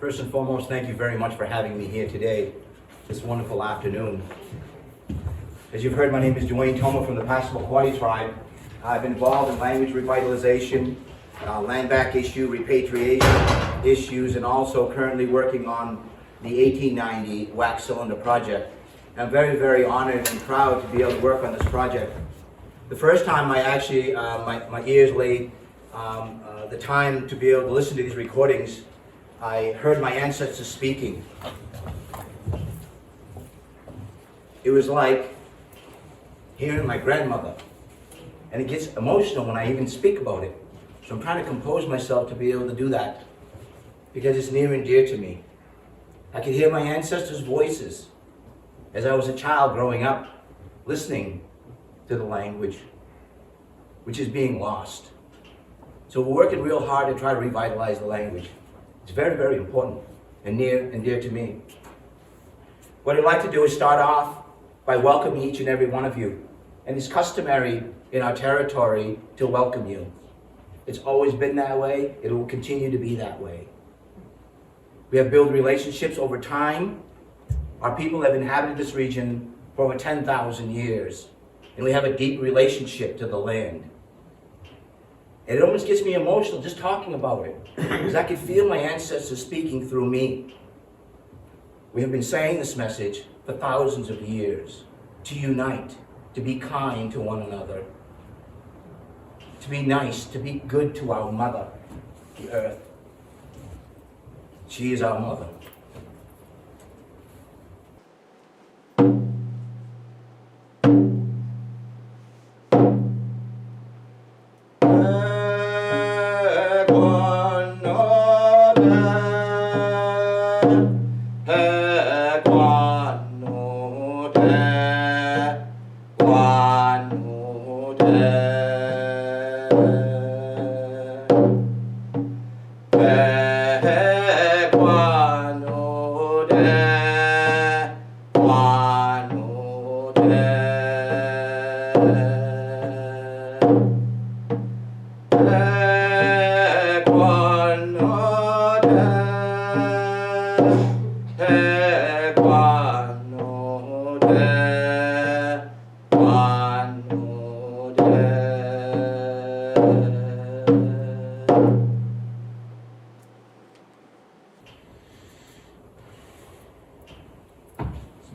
First and foremost, thank you very much for having me here today, this wonderful afternoon. As you've heard, my name is Dwayne Tomah from the Passamaquoddy tribe. I've been involved in language revitalization, land back issue, repatriation issues, and also currently working on the 1890 wax cylinder project. I'm very, very honored and proud to be able to work on this project. The first time I actually, my ears laid the time to be able to listen to these recordings, I heard my ancestors speaking. It was like hearing my grandmother. And it gets emotional when I even speak about it. So I'm trying to compose myself to be able to do that, because it's near and dear to me. I could hear my ancestors' voices as I was a child growing up, listening to the language, which is being lost. So we're working real hard to try to revitalize the language. It's very, very important and near and dear to me. What I'd like to do is start off by welcoming each and every one of you. And it's customary in our territory to welcome you. It's always been that way. It will continue to be that way. We have built relationships over time. Our people have inhabited this region for over 10,000 years. And we have a deep relationship to the land. And it almost gets me emotional just talking about it, because I can feel my ancestors speaking through me. We have been saying this message for thousands of years, to unite, to be kind to one another, to be nice, to be good to our mother, the earth. She is our mother.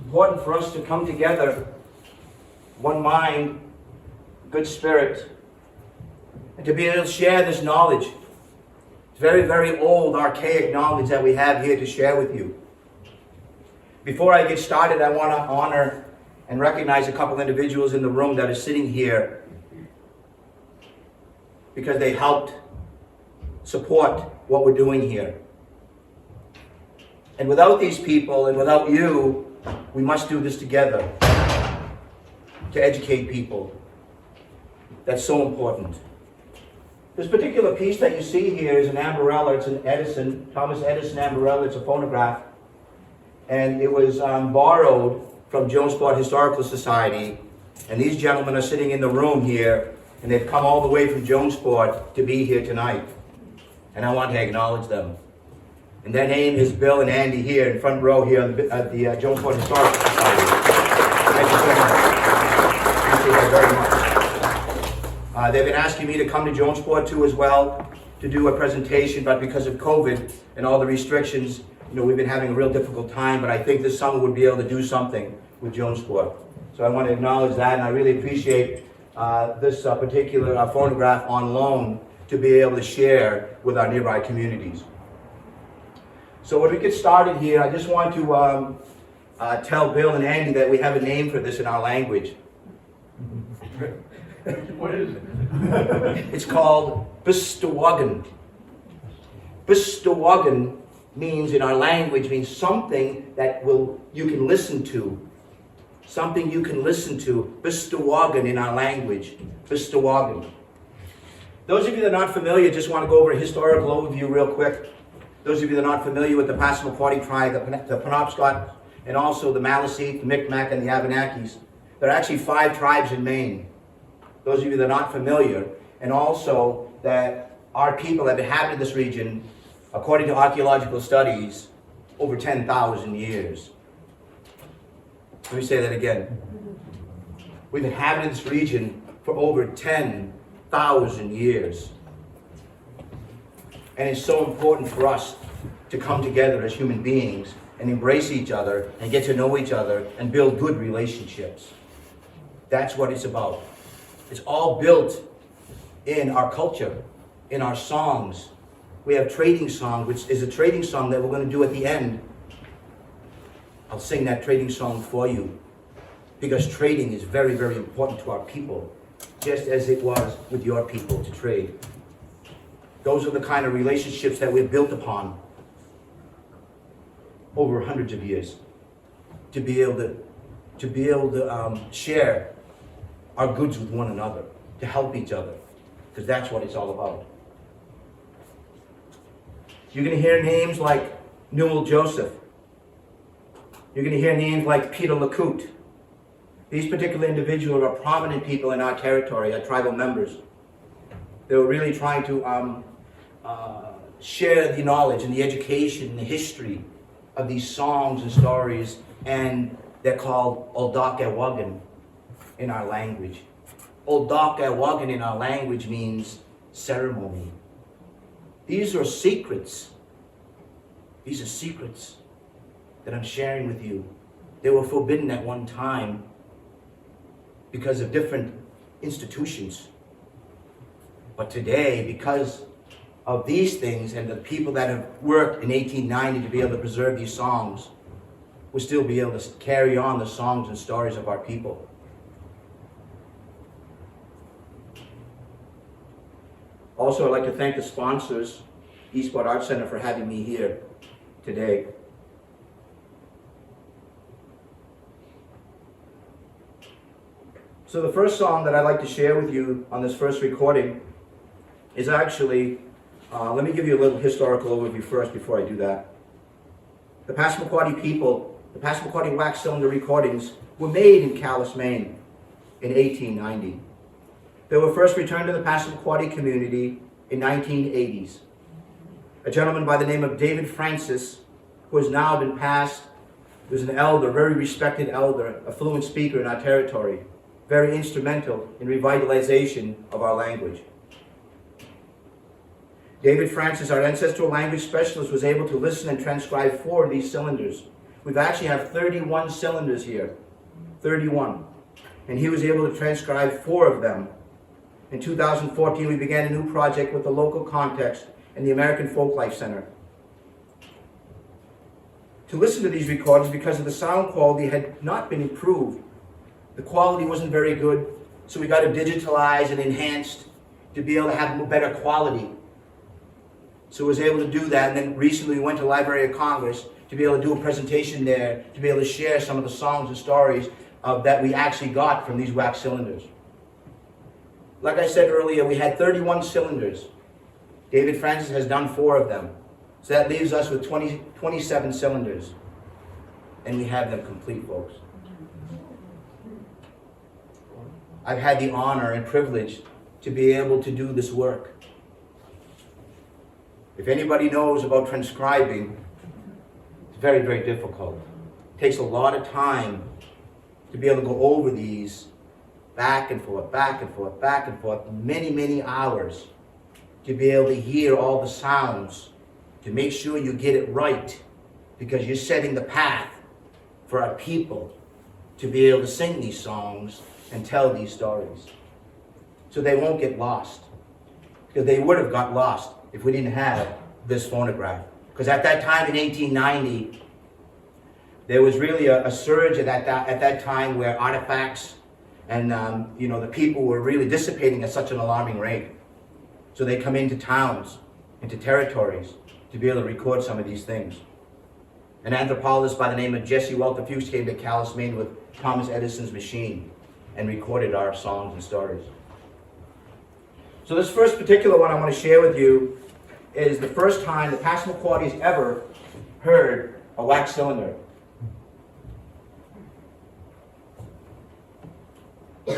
Important for us to come together, one mind, good spirit, and to be able to share this knowledge. It's very, very old, archaic knowledge that we have here to share with you. Before I get started, I want to honor and recognize a couple individuals in the room that are sitting here because they helped support what we're doing here. And without these people and without you, we must do this together to educate people. That's so important. This particular piece that you see here is an ambarella. It's an Edison, Thomas Edison ambarella. It's a phonograph. And it was borrowed from Jonesport Historical Society. And these gentlemen are sitting in the room here, and they've come all the way from Jonesport to be here tonight. And I want to acknowledge them. And their name is Bill and Andy here in front row here at the Jonesport Historical Society. Thank you so much. Appreciate that very much. They've been asking me to come to Jonesport too as well to do a presentation, but because of COVID and all the restrictions, we've been having a real difficult time, but I think this summer we'll be able to do something with Jonesport. So I want to acknowledge that, and I really appreciate this particular phonograph on loan to be able to share with our nearby communities. So when we get started here, I just want to tell Bill and Andy that we have a name for this in our language. What is it? It's called Bistawagan. Bistawagan means, in our language, means something that you can listen to. Something you can listen to. Bistawagan in our language. Bistawagan. Those of you that are not familiar, just want to go over a historical overview real quick. Those of you that are not familiar with the Passamaquoddy tribe, the Penobscot, and also the Maliseet, the Micmac, and the Abenakis, there are actually 5 tribes in Maine. Those of you that are not familiar, and also that our people have inhabited this region according to archaeological studies, over 10,000 years. Let me say that again. We've inhabited this region for over 10,000 years. And it's so important for us to come together as human beings and embrace each other and get to know each other and build good relationships. That's what it's about. It's all built in our culture, in our songs. We have trading song, which is a trading song that we're going to do at the end. I'll sing that trading song for you, because trading is very, very important to our people, just as it was with your people to trade. Those are the kind of relationships that we've built upon over hundreds of years, to be able to share our goods with one another, to help each other, because that's what it's all about. You're going to hear names like Newell Joseph. You're going to hear names like Peter LeCoute. These particular individuals are prominent people in our territory, our tribal members. They were really trying to share the knowledge and the education and the history of these songs and stories, and they're called Oldok-Ewagan in our language. Oldok-Ewagan in our language means ceremony. These are secrets. These are secrets that I'm sharing with you. They were forbidden at one time because of different institutions. But today, because of these things and the people that have worked in 1890 to be able to preserve these songs, we'll still be able to carry on the songs and stories of our people. Also, I'd like to thank the sponsors, Eastport Arts Center, for having me here today. So the first song that I'd like to share with you on this first recording is actually, let me give you a little historical overview first before I do that. The Passamaquoddy people, the Passamaquoddy wax cylinder recordings were made in Calais, Maine in 1890. They were first returned to the Passamaquoddy community in 1980s. A gentleman by the name of David Francis, who has now been passed, was an elder, very respected elder, a fluent speaker in our territory, very instrumental in revitalization of our language. David Francis, our ancestral language specialist, was able to listen and transcribe 4 of these cylinders. We've actually have 31 cylinders here, 31. And he was able to transcribe 4 of them. In 2014, we began a new project with the local context and the American Folklife Center to listen to these recordings because of the sound quality had not been improved. The quality wasn't very good, so we got to digitalize and enhance to be able to have better quality. So I was able to do that, and then recently we went to the Library of Congress to be able to do a presentation there, to be able to share some of the songs and stories that we actually got from these wax cylinders. Like I said earlier, we had 31 cylinders. David Francis has done 4 of them. So that leaves us with 27 cylinders. And we have them complete, folks. I've had the honor and privilege to be able to do this work. If anybody knows about transcribing, it's very, very difficult. It takes a lot of time to be able to go over these back and forth, back and forth, back and forth, many, many hours to be able to hear all the sounds, to make sure you get it right, because you're setting the path for our people to be able to sing these songs and tell these stories. So they won't get lost. Because they would have got lost if we didn't have this phonograph. Because at that time in 1890, there was really a surge at that time where artifacts and the people were really dissipating at such an alarming rate. So they come into towns, into territories, to be able to record some of these things. An anthropologist by the name of Jesse Walter Fewkes came to Calais, Maine with Thomas Edison's machine and recorded our songs and stories. So this first particular one I want to share with you is the first time the Passamaquoddy's ever heard a wax cylinder. Now,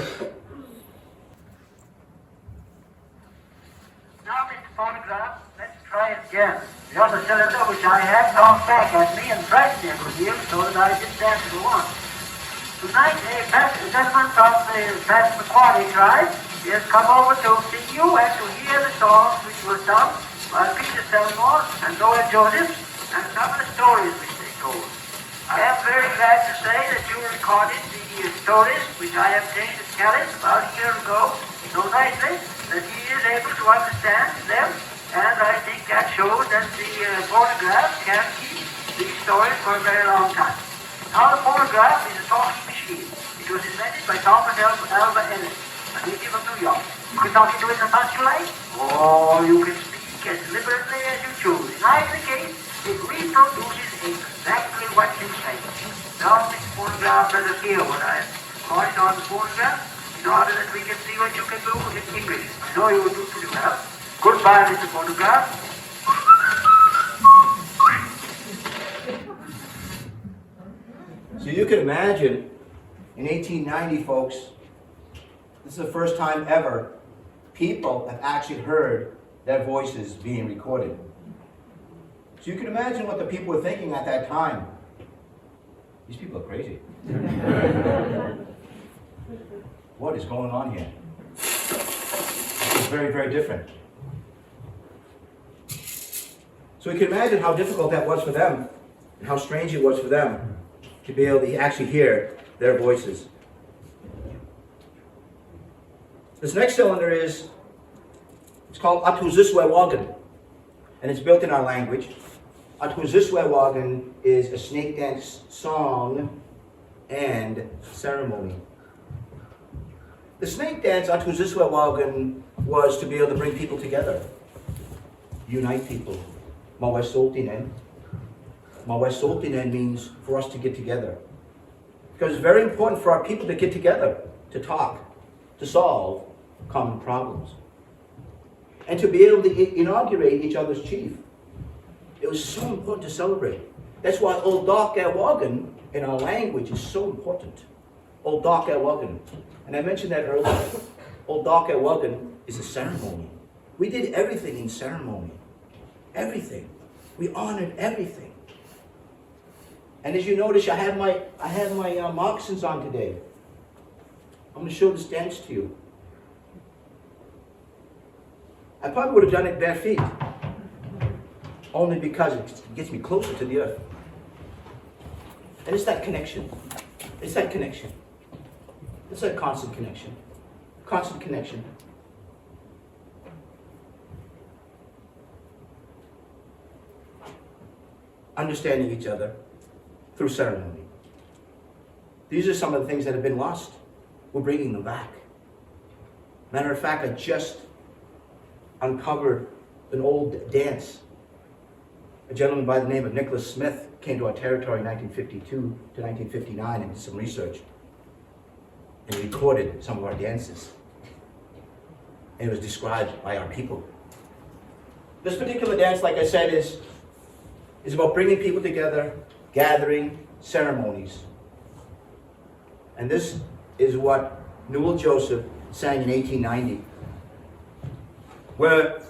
Mr. Phonograph, let's try it again. The other cylinder, which I had, talked back at me and frightened me a good deal, so that I didn't dance to one. Tonight, a gentleman from the Passamaquoddy tribe has come over to see you and to hear the songs which were sung by Peter Selmore and Noah Joseph and some of the stories which they told. I am very glad to say that you recorded the stories which I obtained at Calais about a year ago so nicely that he is able to understand them, and I think that shows that the phonograph can keep these stories for a very long time. Now, the phonograph is a talking machine. It was invented by Thomas Alva Edison, a native of New York. You can talk into it as much as you like, or you can speak as liberally as you choose. In either case, it reproduces exactly what you say. Now, this phonograph, let us hear what I have recorded on the phonograph in order that we can see what you can do in English. I know you will do pretty well. Goodbye, Mr. Phonograph. So you can imagine, in 1890, folks, this is the first time ever people have actually heard their voices being recorded. So you can imagine what the people were thinking at that time. These people are crazy. What is going on here? It's very, very different. So you can imagine how difficult that was for them, and how strange it was for them to be able to actually hear their voices. This next cylinder it's called Atuziswewagan, and it's built in our language. Atuziswewagan is a snake dance song and ceremony. The snake dance, Atuziswewagan, was to be able to bring people together, unite people. Mawasoltinen. Mawasoltinen means for us to get together. Because it's very important for our people to get together, to talk, to solve common problems. And to be able to inaugurate each other's chief. It was so important to celebrate. That's why Old Dark Wagan in our language is so important. Old Dark Wagan. And I mentioned that earlier. Old Dark Wagan is a ceremony. We did everything in ceremony. Everything. We honored everything. And as you notice, I have my moccasins on today. I'm going to show this dance to you. I probably would have done it bare feet, only because it gets me closer to the earth. And it's that connection. It's that connection. It's that constant connection. Constant connection. Understanding each other through ceremony. These are some of the things that have been lost. We're bringing them back. Matter of fact, I just uncovered an old dance. A gentleman by the name of Nicholas Smith came to our territory in 1952 to 1959 and did some research. And recorded some of our dances. And it was described by our people. This particular dance, like I said, is about bringing people together, gathering, ceremonies. And this is what Newell Joseph sang in 1890. Where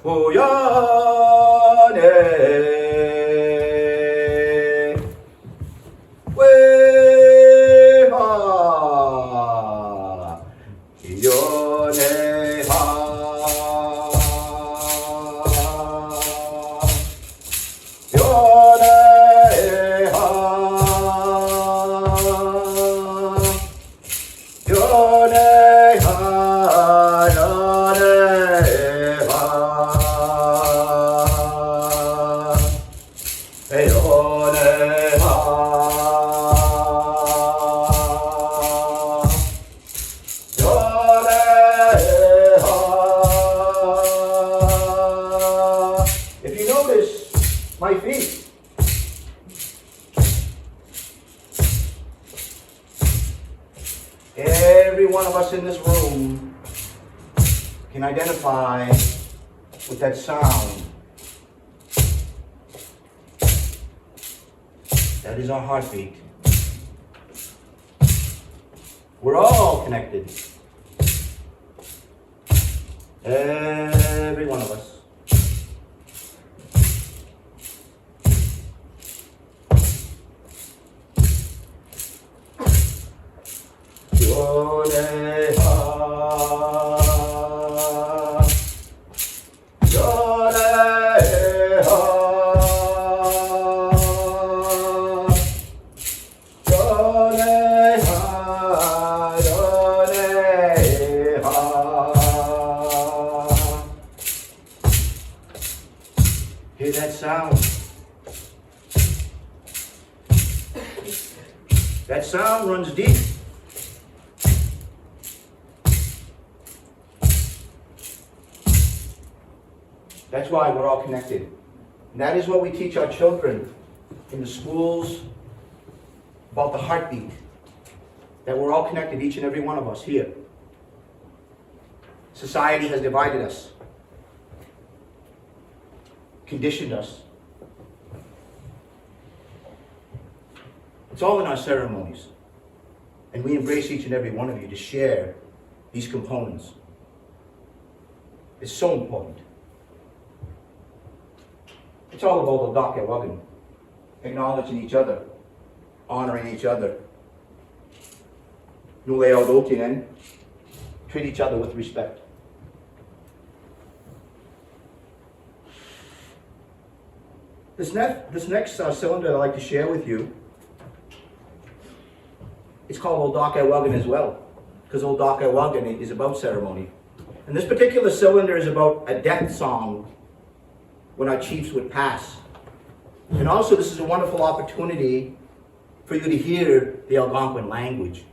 every one of us in this room can identify with that sound. That is our heartbeat. We're all connected. Every one of us. Hear that sound? That sound runs deep. That's why we're all connected. And that is what we teach our children in the schools about the heartbeat. That we're all connected, each and every one of us here. Society has divided us, conditioned us. It's all in our ceremonies. And we embrace each and every one of you to share these components. It's so important. It's all about the Daka Wagan, acknowledging each other, honoring each other. Treat each other with respect. This next cylinder I'd like to share with you, it's called Old Daka Wagan as well, because Old Daka Wagan is about ceremony. And this particular cylinder is about a death song when our chiefs would pass. And also this is a wonderful opportunity for you to hear the Algonquin language.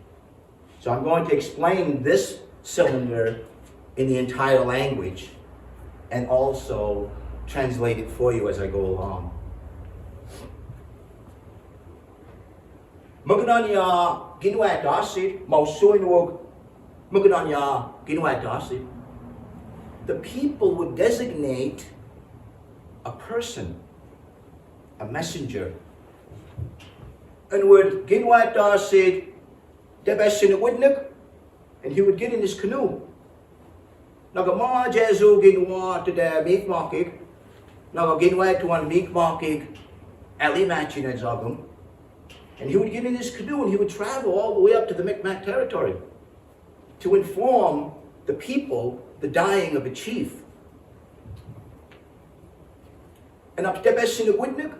So I'm going to explain this cylinder in the entire language and also translate it for you as I go along. Mugananya ginwat dasid, mausuinwog Mugananya ginwat dasid. The people would designate a person, a messenger, and would ginwat dasid debesin witnik, and he would get in his canoe. Nagama jesu ginwa to the meek markig, naga ginwat to one meek markig, ali matching at Zagum. And he would get in his canoe and he would travel all the way up to the Micmac territory to inform the people the dying of a chief. And up to Bessin the Witnik,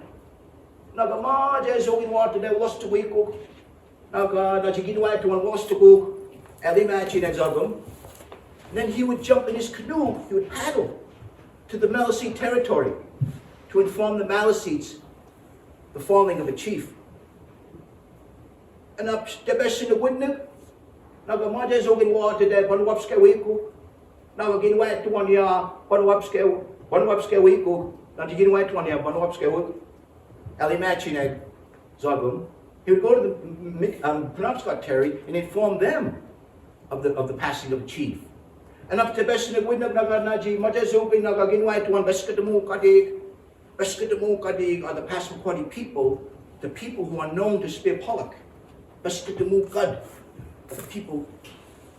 Nagama, Jezogin water there was to wake up, Naga, Najigidway to one was to go, Alimachi and Zagum. Then he would jump in his canoe, he would paddle to the Maliseet territory to inform the Maliseets the falling of a chief. And up the best in the Witnik, Nagamades Ogin water there, one wapska weeko, Nagagin wet to 1 year, one wapska weeko, Najigin wet 1 year, one wapska weeko, Alimachine Zagum. He would go to the Penobscot Terry and inform them of the passing of the chief. And up to the best in the Witnik, Naganaji, Majazogin, Nagagin wet to one Beskatamu Kadig are the Passamaquoddy people, the people who are known to spear Pollock. Beskatamu Gud, the people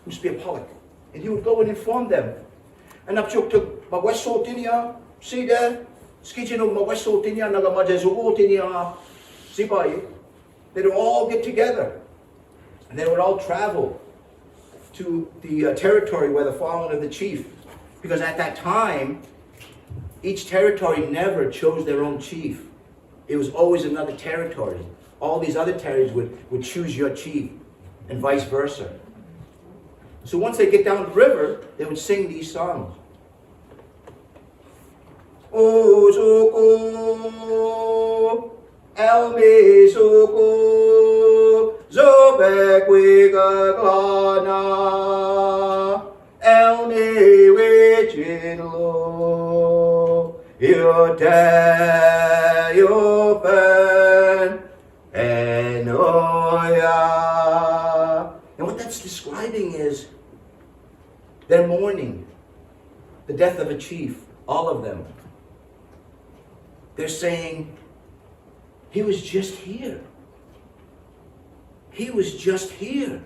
who spear Pollock. And he would go and inform them. And up to Mawesotinia, see there, Skijino Mawesotinia, Nagamajazuotinia, Zibai. They would all get together. And they would all travel to the territory where the fallen of the chief. Because at that time, each territory never chose their own chief. It was always another territory. All these other territories would choose your chief, and vice versa. So once they get down the river, they would sing these songs. O Soko, Elmi Soko, Zobek Wigaglana, Elmi Wichinlo, your day, your burn. And what that's describing is their mourning, the death of a chief, all of them. They're saying, he was just here. He was just here.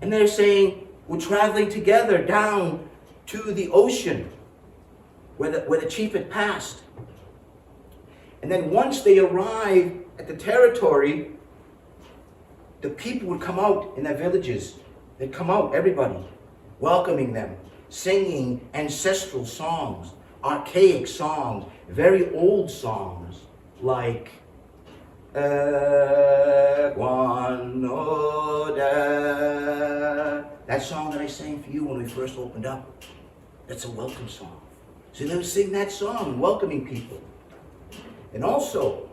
And they're saying, we're traveling together down to the ocean where the chief had passed. And then once they arrived at the territory, the people would come out in their villages. They'd come out, everybody, welcoming them, singing ancestral songs, archaic songs, very old songs, like that song that I sang for you when we first opened up. That's a welcome song. So they would sing that song, welcoming people. And also,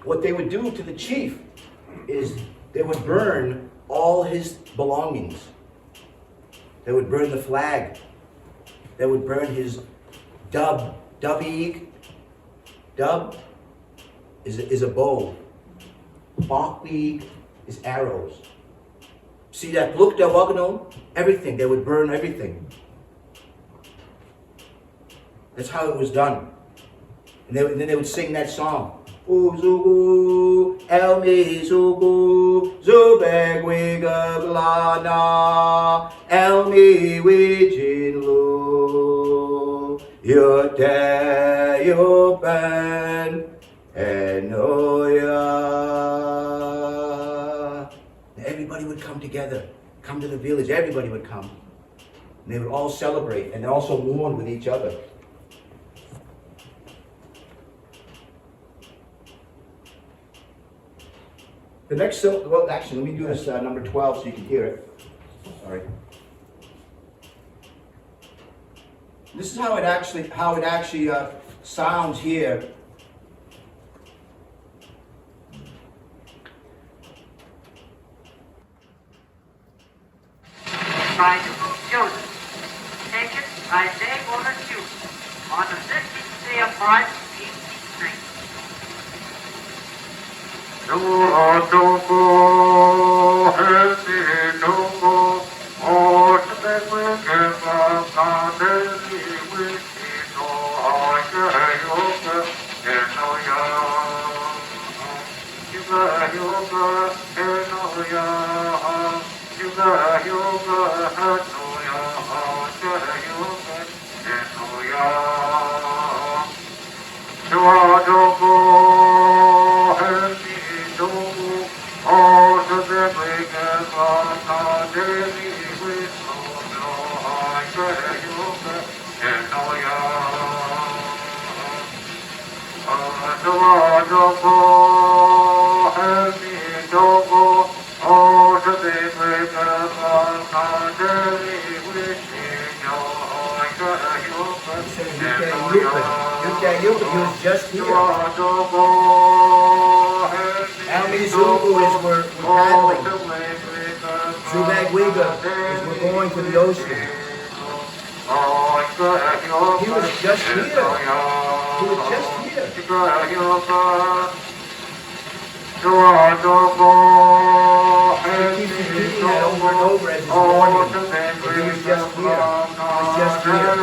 what they would do to the chief is they would burn all his belongings. They would burn the flag. They would burn his dub. Dub-eeg. Dub is a bow. Bok-eeg is arrows. See that? Look, that wagano? Everything. They would burn everything. That's how it was done. And then they would sing that song. Uzugu, Elmi Zugu, Zubeg Wigablana, Elmi Wijinlu, Yote Yopen, Enoya. Everybody would come together, come to the village, everybody would come. And they would all celebrate and also mourn with each other. The next, well, actually, let me do this number 12 so you can hear it. Sorry. This is how it actually sounds here. By Joseph, taken by Jesse Walter Fewkes on the 15th day of March, 1890. No, he was just here. Almi Zugu is we're paddling. Zubagwiga is we're going to the ocean. He was just here. He was just here. He keeps repeating that over and over as his warning. He was just here. He was just here.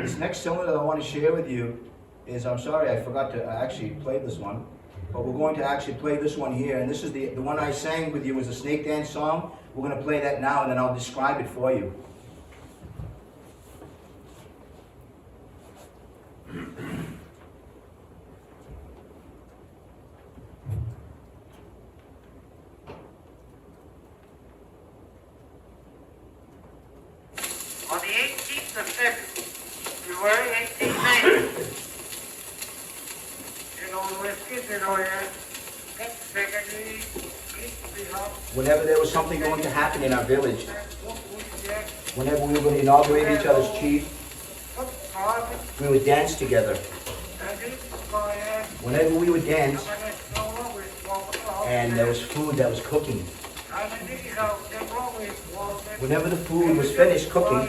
This next song that I want to share with you is, I'm sorry, I forgot to actually play this one, but we're going to actually play this one here, and this is the one I sang with you was a snake dance song. We're going to play that now, and then I'll describe it for you. On the 18th of February, 1890, whenever there was something going to happen in our village, whenever we were going to inaugurate each other's chief, we would dance together. Whenever we would dance, and there was food that was cooking, whenever the food was finished cooking,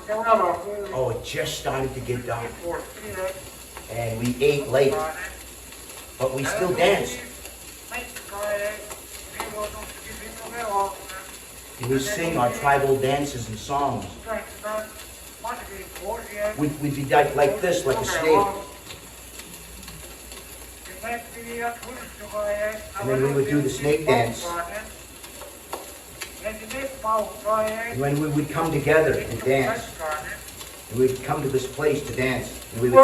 Oh, it just started to get dark. And we ate late, but we still danced. And we sing our tribal dances and songs. We'd be like this, like a snake. And then we would do the snake dance. And when we would come together and dance, and we'd come to this place to dance, and we would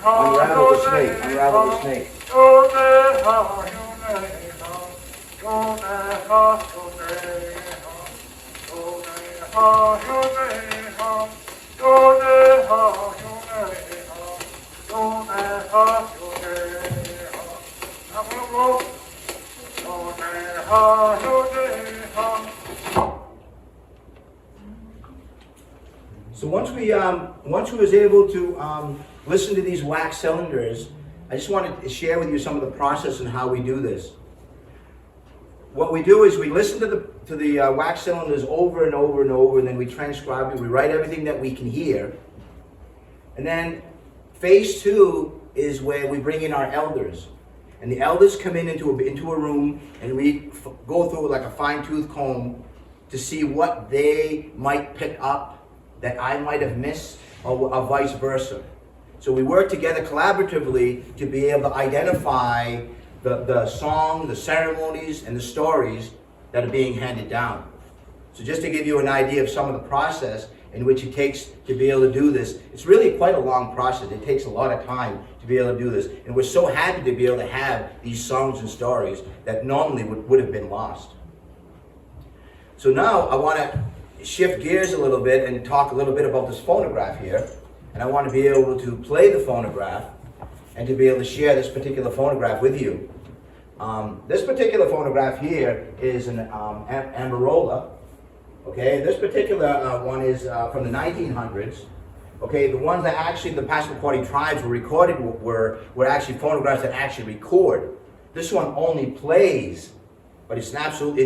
unravel the snake, unravel the snake. So once we was able to listen to these wax cylinders, I just wanted to share with you some of the process and how we do this. What we do is we listen to the wax cylinders over and over and over, and then we transcribe it. We write everything that we can hear, and then phase two is where we bring in our elders, and the elders come into a room, and we go through like a fine-tooth comb to see what they might pick up that I might have missed, or vice versa. So we work together collaboratively to be able to identify the song, the ceremonies, and the stories that are being handed down. So just to give you an idea of some of the process in which it takes to be able to do this, it's really quite a long process. It takes a lot of time to be able to do this. And we're so happy to be able to have these songs and stories that normally would have been lost. So now I want to shift gears a little bit and talk a little bit about this phonograph here. And I want to be able to play the phonograph and to be able to share this particular phonograph with you. This particular phonograph here is an Amarola. Okay, this particular one is from the 1900s. Okay, the ones that actually the Passamaquoddy tribes were recorded were actually phonographs that actually record. This one only plays, but it's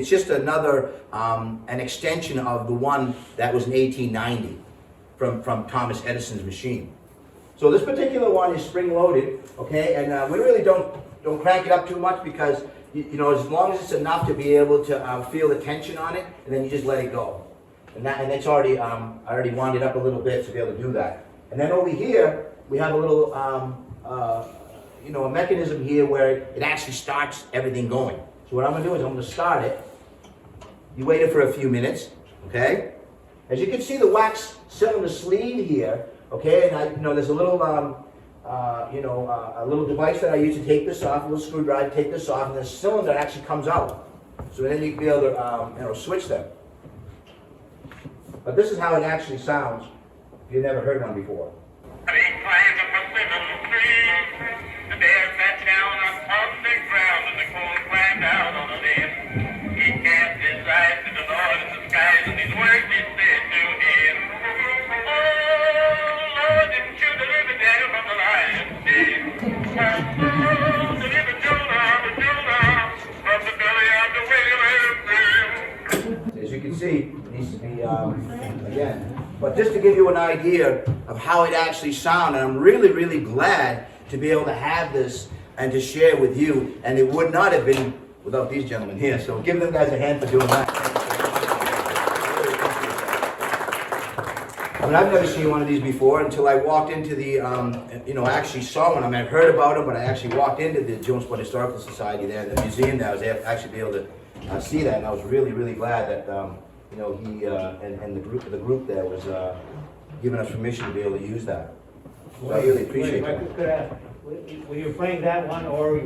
just another an extension of the one that was in 1890 from Thomas Edison's machine. So this particular one is spring-loaded, okay, and we really don't crank it up too much because you know, as long as it's enough to be able to feel the tension on it, and then you just let it go. And it's already I already wound it up a little bit to be able to do that. And then over here we have a little you know, a mechanism here where it actually starts everything going. So what I'm going to do is I'm going to start it. You wait it for a few minutes, okay? As you can see, the wax cylinder sleeve here, okay, and you know, there's a little you know, a little device that I use to take this off, a little screwdriver, take this off, and the cylinder actually comes out. So then you can be able to you know, switch them. But this is how it actually sounds if you've never heard one before. He climbed up a cinnamon tree. The bear sat down on the ground, and the coal climbed out on a limb. He cast his eyes to the Lord in the skies, and these words he said to him. Oh, Lord, didn't you deliver Daniel from the lion's den? Oh, deliver Jonah from the belly of the whale. As you can see, it needs to be, again, but just to give you an idea of how it actually sounds, and I'm really, really glad to be able to have this and to share with you, and it would not have been without these gentlemen here, so give them guys a hand for doing that. mean, I've never seen one of these before until I walked into the, I actually saw one. I mean, I've heard about them, but I actually walked into the Jonesport Historical Society there, the museum there. I was actually be able to see that, and I was really, really glad that, he and the group there was giving us permission to be able to use that. So I really appreciate that. Could I ask, when you're playing that one, or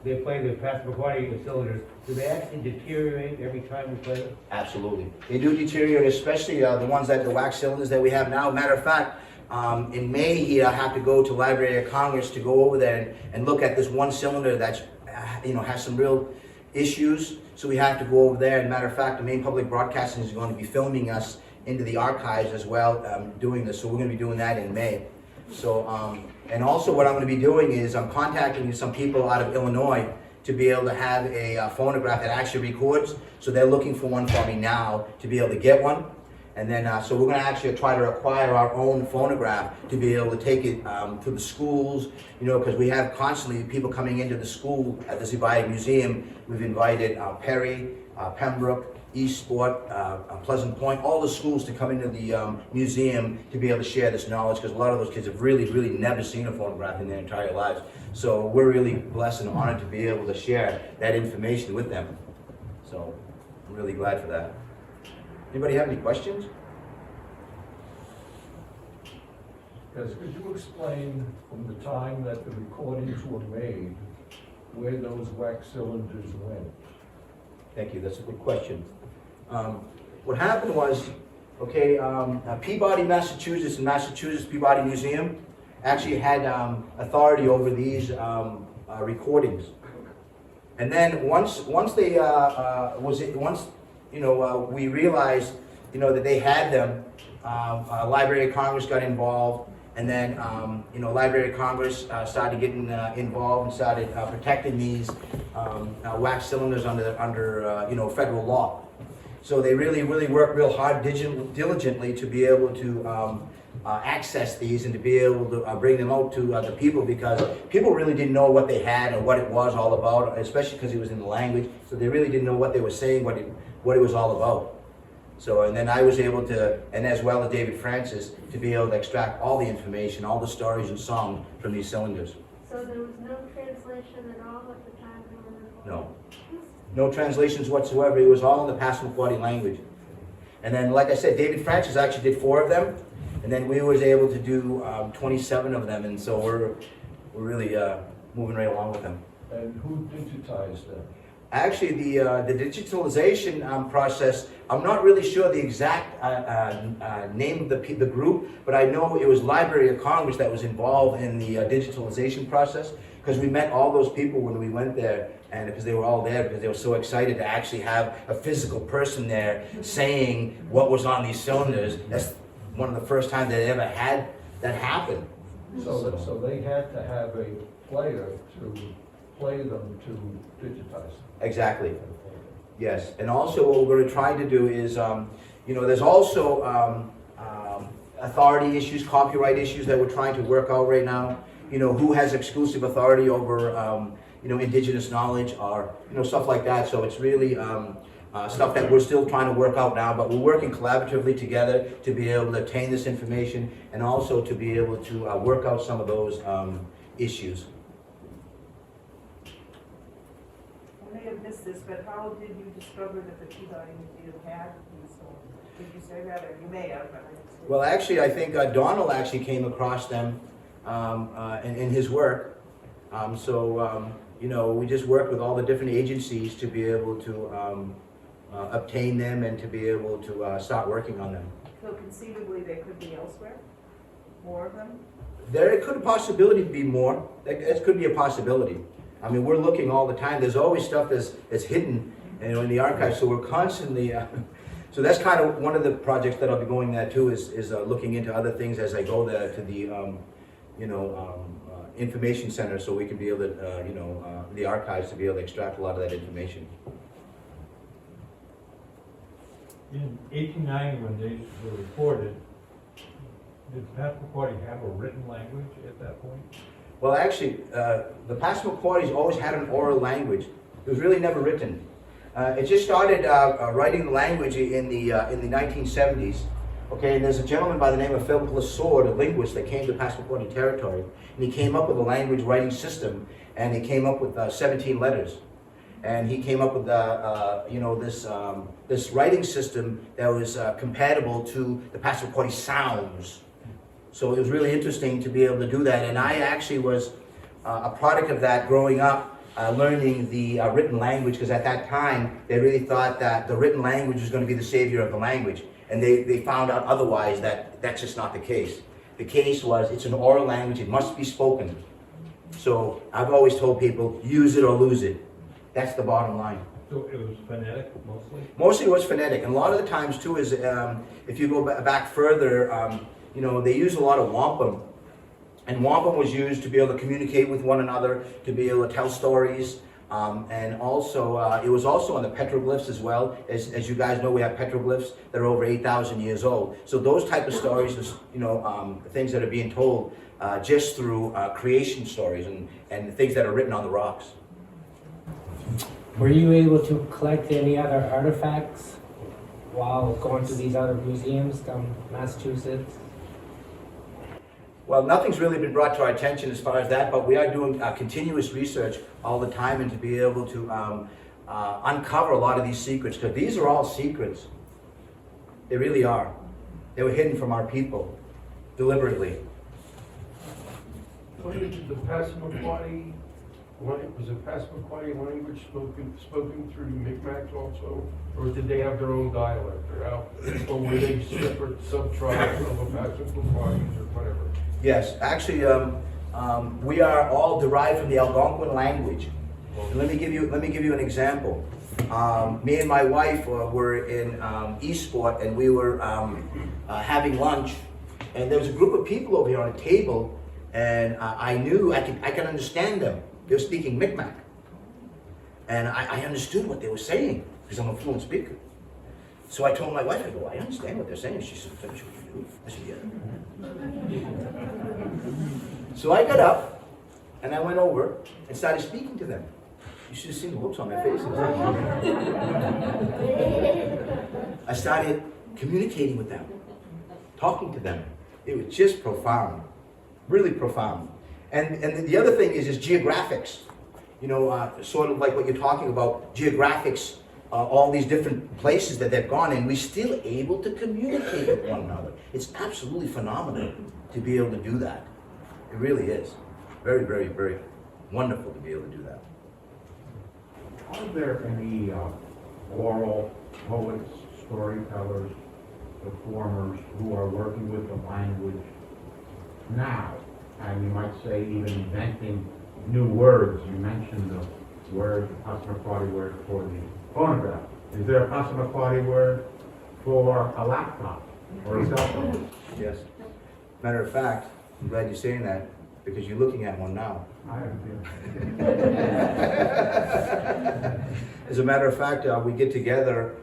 they're playing the Passamaquoddy cylinders, do they actually deteriorate every time we play them? Absolutely. They do deteriorate, especially the ones the wax cylinders that we have now. Matter of fact, in May here, I have to go to Library of Congress to go over there and look at this one cylinder that's, has some real issues. So we have to go over there. And matter of fact, the Maine Public Broadcasting is going to be filming us into the archives as well, doing this. So we're going to be doing that in May. So, and also what I'm going to be doing is I'm contacting some people out of Illinois to be able to have a phonograph that actually records. So they're looking for one for me now to be able to get one. And then, so we're going to actually try to acquire our own phonograph to be able to take it to the schools, because we have constantly people coming into the school at the Peabody Museum. We've invited Perry, Pembroke, Eastport, Pleasant Point, all the schools to come into the museum to be able to share this knowledge, because a lot of those kids have really, really never seen a phonograph in their entire lives. So we're really blessed and honored to be able to share that information with them. So I'm really glad for that. Anybody have any questions? Yes, could you explain from the time that the recordings were made, where those wax cylinders went? Thank you, that's a good question. What happened was, Peabody, Massachusetts, and Massachusetts Peabody Museum actually had authority over these recordings. And then once we realized, that they had them, Library of Congress got involved, and then, Library of Congress started getting involved and started protecting these wax cylinders under federal law. So they really, really worked real hard diligently to be able to access these and to be able to bring them out to the people, because people really didn't know what they had or what it was all about, especially because it was in the language. So they really didn't know what they were saying, what it was all about. So, and then I was able to, and as well as David Francis, to be able to extract all the information, all the stories and songs from these cylinders. So there was no translation at all at the time they were recorded? No. No translations whatsoever. It was all in the Passamaquoddy language. And then, like I said, David Francis actually did 4 of them, and then we was able to do 27 of them, and so we're really moving right along with them. And who digitized them? Actually, the digitalization process, I'm not really sure the exact name of the group, but I know it was Library of Congress that was involved in the digitalization process, because we met all those people when we went there, and because they were all there, because they were so excited to actually have a physical person there saying what was on these cylinders. That's one of the first times they ever had that happen. So they had to have a player to play them to digitize them. Exactly. Yes, and also what we're going to try to do is, there's also authority issues, copyright issues that we're trying to work out right now. Who has exclusive authority over, indigenous knowledge or, stuff like that. So it's really stuff that we're still trying to work out now, but we're working collaboratively together to be able to obtain this information and also to be able to work out some of those issues. I may have missed this, but how did you discover that the Peabody Museum had these songs? Did you say that, or you may have, but I didn't see it. Well, actually, I think Donald actually came across them in his work. We just worked with all the different agencies to be able to obtain them and to be able to start working on them. So conceivably, they could be elsewhere? More of them? There could possibility be more. That could be a possibility. I mean, we're looking all the time. There's always stuff that's hidden, in the archives. So we're constantly. So that's kind of one of the projects that I'll be going there too. Is looking into other things as I go there to the, information center, so we can be able to, the archives to be able to extract a lot of that information. In 1890, when they were recorded, did Passamaquoddy have a written language at that point? Well, actually, the Passamaquoddies always had an oral language. It was really never written. It just started writing the language in the 1970s. Okay, and there's a gentleman by the name of Philip Lassord, a linguist that came to Passamaquoddy territory, and he came up with a language writing system, and he came up with 17 letters. And he came up with, this writing system that was compatible to the Passamaquoddy sounds. So it was really interesting to be able to do that. And I actually was a product of that growing up, learning the written language, because at that time, they really thought that the written language was going to be the savior of the language. And they found out otherwise that that's just not the case. The case was, it's an oral language, it must be spoken. So I've always told people, use it or lose it. That's the bottom line. So it was phonetic mostly? Mostly it was phonetic, and a lot of the times too is, if you go back further, they use a lot of wampum. And wampum was used to be able to communicate with one another, to be able to tell stories. And also, it was also on the petroglyphs as well. As you guys know, we have petroglyphs that are over 8,000 years old. So those type of stories, things that are being told just through creation stories and things that are written on the rocks. Were you able to collect any other artifacts while going to these other museums down Massachusetts? Well, nothing's really been brought to our attention as far as that, but we are doing continuous research all the time, and to be able to uncover a lot of these secrets, because these are all secrets. They really are. They were hidden from our people, deliberately. The Passamaquoddy, was it Passamaquoddy language spoken through Mi'kmaq also? Or did they have their own dialect? Or were they separate sub-tribes of a Passamaquoddy or whatever? Yes, actually, we are all derived from the Algonquin language. And let me give you an example. Me and my wife were in Eastport, and we were having lunch, and there was a group of people over here on a table, and I knew I could understand them. They were speaking Mi'kmaq, and I understood what they were saying because I'm a fluent speaker. So I told my wife, I go, I understand what they're saying. She said, finish what you do. I said, yeah. So I got up, and I went over and started speaking to them. You should have seen the looks on their faces. I started communicating with them, talking to them. It was just profound, really profound. And the other thing is geographics. Sort of like what you're talking about, geographics, all these different places that they've gone, and we're still able to communicate with one another. It's absolutely phenomenal to be able to do that. It really is. Very, very, very wonderful to be able to do that. Are there any oral poets, storytellers, performers who are working with the language now? And you might say even inventing new words. You mentioned the word, the Passamaquoddy word for the phonograph. Is there a Passamaquoddy word for a laptop or a cell phone? Yes. Matter of fact, I'm glad you're saying that, because you're looking at one now. I have been. As a matter of fact, we get together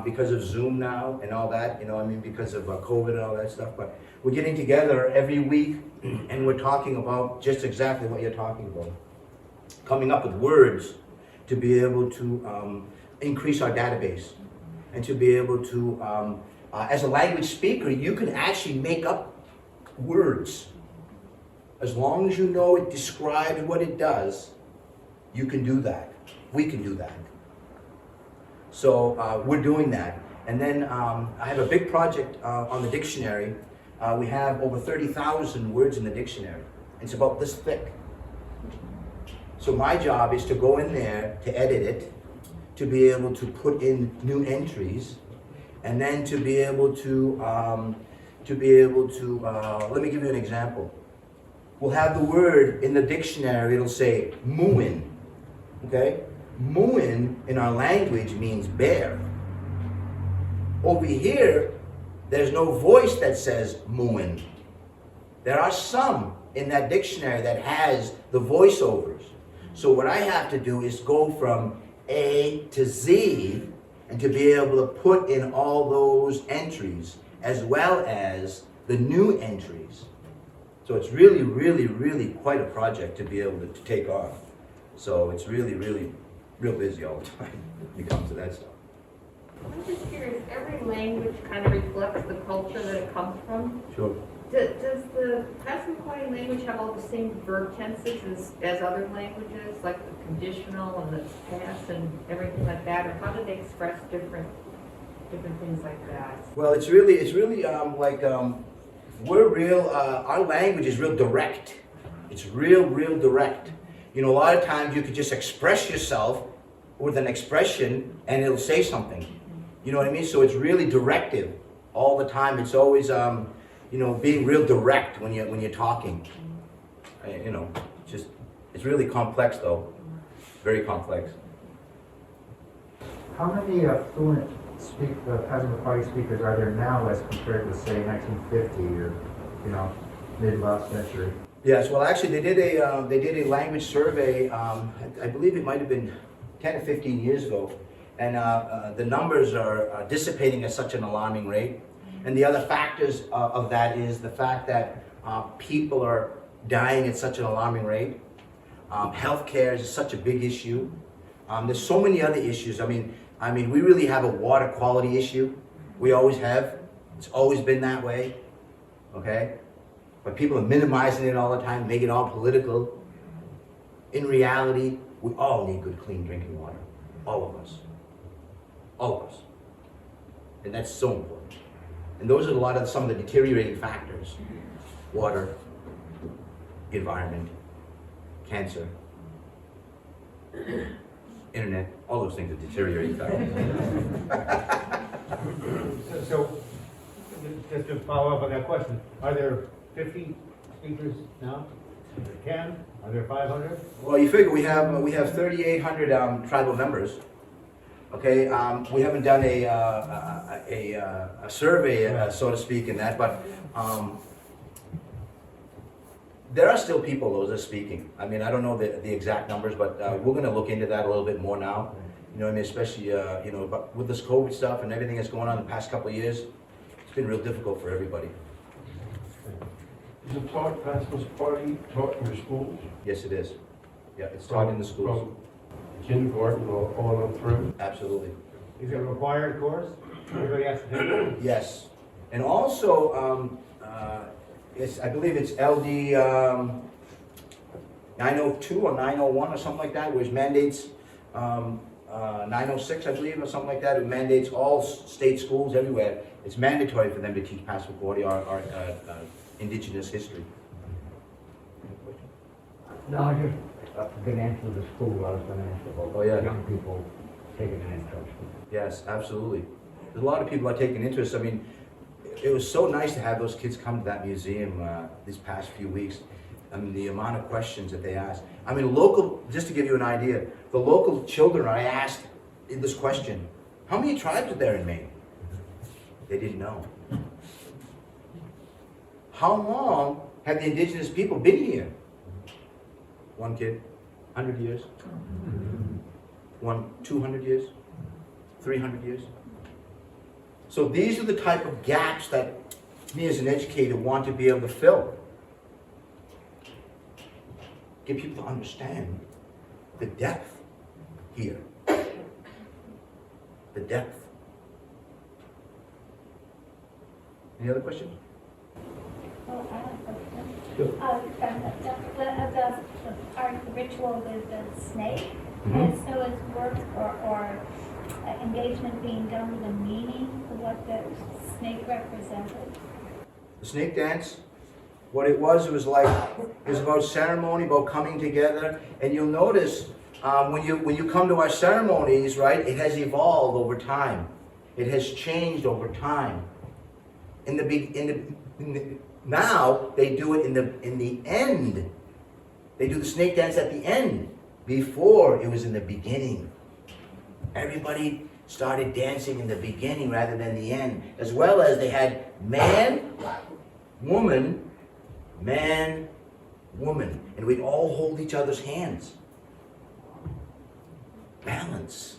because of Zoom now and all that, because of COVID and all that stuff, but we're getting together every week and we're talking about just exactly what you're talking about. Coming up with words to be able to increase our database and to be able to, as a language speaker, you can actually make up words. As long as you know it describes what it does, you can do that. We can do that. So we're doing that. And then I have a big project on the dictionary. We have over 30,000 words in the dictionary. It's about this thick. So my job is to go in there, to edit it, to be able to put in new entries, and then to be able to, let me give you an example. We'll have the word in the dictionary, it'll say mooin, okay? Mooin in our language means bear. Over here, there's no voice that says mooin. There are some in that dictionary that has the voiceovers. So what I have to do is go from A to Z and to be able to put in all those entries as well as the new entries. So it's really, really, really quite a project to be able to take on. So it's really, really, real busy all the time when it comes to that stuff. I'm just curious, every language kind of reflects the culture that it comes from. Sure. Does the Passamaquoddy language have all the same verb tenses as other languages, like the conditional and the past and everything like that, or how do they express different things like that? Well, it's really we're real. Our language is real direct. It's real direct. You know, a lot of times you could just express yourself with an expression, and it'll say something. You know what I mean? So it's really directive all the time. It's always being real direct when you're talking. It's really complex though, very complex. How many fluent Passamaquoddy speakers are there now as compared to say 1950 or mid last century? Yes, well, actually, they did a language survey. I believe it might have been 10 or 15 years ago, and the numbers are dissipating at such an alarming rate. And the other factors of that is the fact that people are dying at such an alarming rate. Healthcare is such a big issue. There's so many other issues. I mean, we really have a water quality issue. We always have. It's always been that way. Okay? But people are minimizing it all the time, making it all political. In reality, we all need good, clean drinking water. All of us. All of us. And that's so important. And those are some of the deteriorating factors. Water, environment, cancer, internet, all those things are deteriorating factors. So, just to follow up on that question, are there 50 speakers now? Are there 10? Are there 500? Well, you figure we have 3,800 tribal members. Okay, we haven't done a survey, so to speak, in that, but there are still people, those are speaking. I mean, I don't know the exact numbers, but we're going to look into that a little bit more now. You know what I mean? Especially, but with this COVID stuff and everything that's going on the past couple of years, it's been real difficult for everybody. Is it taught, Passamaquoddy taught in your schools? Yes, it is. Yeah, it's taught in the schools. From kindergarten on up through? Absolutely. Is it a required course? Everybody has to take it? Yes. And also, I believe it's LD 902 or 901 or something like that, which mandates 906, I believe, or something like that. It mandates all state schools everywhere. It's mandatory for them to teach Passamaquoddy or indigenous history. No, I just didn't answer the school. I was going to answer about young people taking an interest. Yes, absolutely. There's a lot of people are taking interest. I mean, it was so nice to have those kids come to that museum these past few weeks. I mean, the amount of questions that they asked. I mean, just to give you an idea, the local children, I asked this question, how many tribes are there in Maine? They didn't know. How long have the indigenous people been here? One kid, 100 years? One, 200 years? 300 years? So these are the type of gaps that me as an educator want to be able to fill. Get people to understand the depth here. The depth. Any other questions? Well, I have a question. The ritual with the snake, and so is work or engagement being done with a meaning of what the snake represented? The snake dance, what it was about ceremony, about coming together. And you'll notice when you come to our ceremonies, right, it has evolved over time. It has changed over time. Now they do it in the end. They do the snake dance at the end. Before it was in the beginning. Everybody started dancing in the beginning rather than the end. As well as they had man, woman, man, woman. And we'd all hold each other's hands. Balance.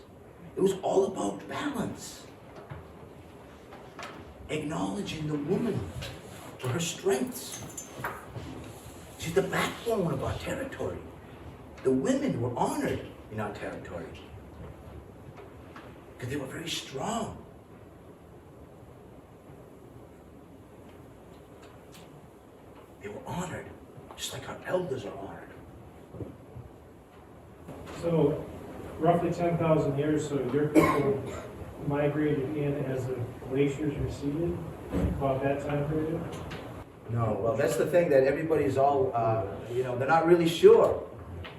It was all about balance. Acknowledging the woman for her strengths. She's the backbone of our territory. The women were honored in our territory. because they were very strong. They were honored, just like our elders are honored. So, roughly 10,000 years, so your people migrated in as the glaciers receded, about that time period? No, well, that's the thing that everybody's all, they're not really sure,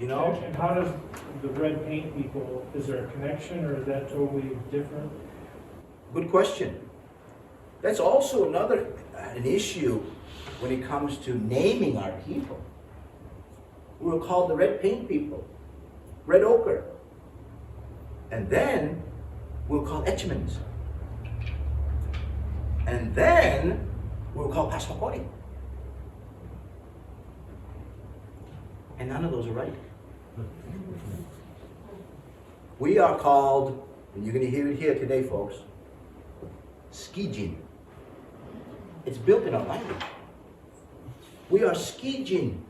And how does the red paint people, is there a connection or is that totally different? Good question. That's also an issue when it comes to naming our people. We were called the red paint people, red ochre. And then we were called Etchemans. And then we were called Passamaquoddy. And none of those are right. We are called, and you're going to hear it here today, folks, Skijin. It's built in our language. We are Skijin.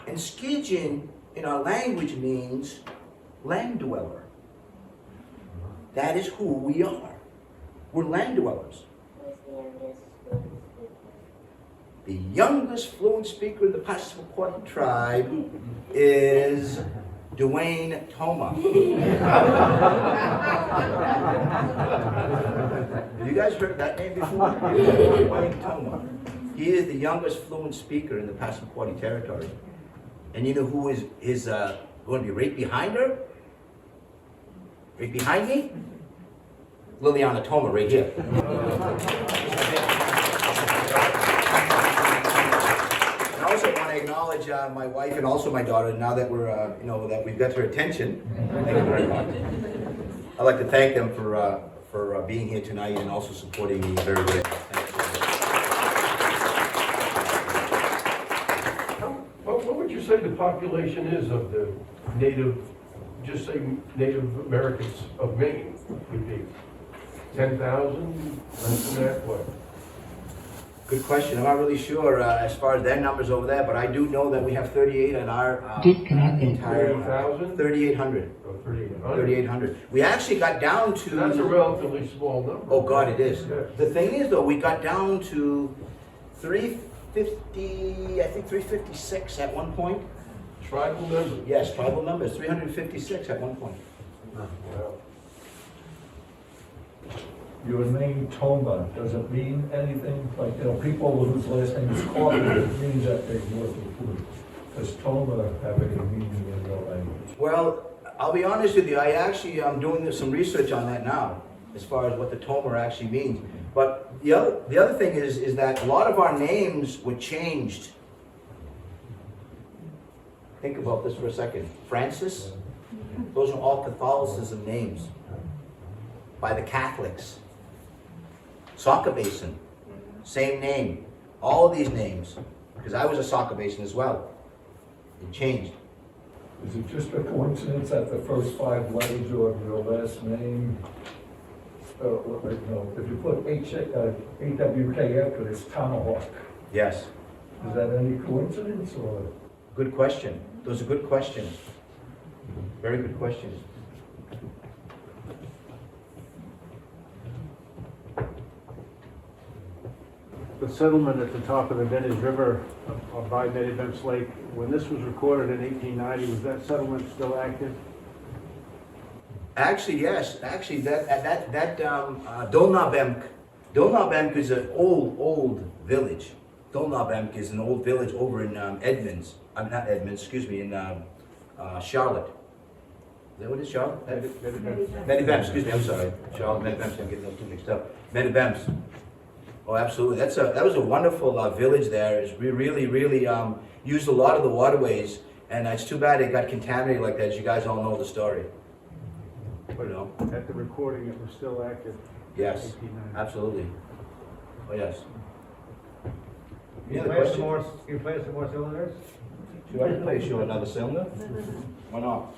And Skijin in our language means land dweller. That is who we are. We're land dwellers. The youngest fluent speaker of the Passamaquoddy tribe is Dwayne Tomah. Have you guys heard that name before? Dwayne Tomah. He is the youngest fluent speaker in the Passamaquoddy territory. And you know who is going to be right behind her? Right behind me? Liliana Tomah, right here. I also want to acknowledge my wife and also my daughter. Now that we're, that we've got their attention, thank you very much. I'd like to thank them for being here tonight and also supporting me very, very much. What would you say the population is of the Native Americans of Maine would be? 10,000? Less than that? What? Good question. I'm not really sure as far as their numbers over there, but I do know that we have 38 in our entire 3,800. Oh, 3,800. 3,800. We actually got down to. That's a relatively small number. Oh God, it is. Yeah. The thing is, though, we got down to 350. I think 356 at one point. Tribal members? Yes, tribal members. 356 at one point. Wow. Your name Tomah, does it mean anything? Like, people whose last name is Carter, it means that they work with food. Does Tomah have any meaning in your language? Well, I'll be honest with you. I actually am doing some research on that now, as far as what the Tomah actually means. But the other thing is that a lot of our names were changed. Think about this for a second. Francis, those are all Catholicism names by the Catholics. Soccer Basin, same name. All of these names, because I was a Soccer Basin as well. It changed. Is it just a coincidence that the first 5 letters of your last name, if you put AWK after it's Tomahawk, Yes. is that any coincidence or? Good question. Those are good questions. Very good questions. The settlement at the top of the Meadows River by Meadowbanks Lake, when this was recorded in 1890, was that settlement still active? Actually, yes. Actually, Dolnabemk is an old village. Dolnabemk is an old village over in Edmonds. I'm not Edmonds, excuse me, in Charlotte. Is that what it is, Charlotte? Meadowbanks, excuse me, I'm sorry. Charlotte, Meadowbanks, I'm getting those two mixed up. Meadowbanks. Oh, absolutely. That was a wonderful village there. We really used a lot of the waterways, and it's too bad it got contaminated like that. As you guys all know the story. But at the recording, it was still active? Yes, 1890. absolutely. Oh, yes. Can you play some more cylinders? Should I play you another cylinder? Why not?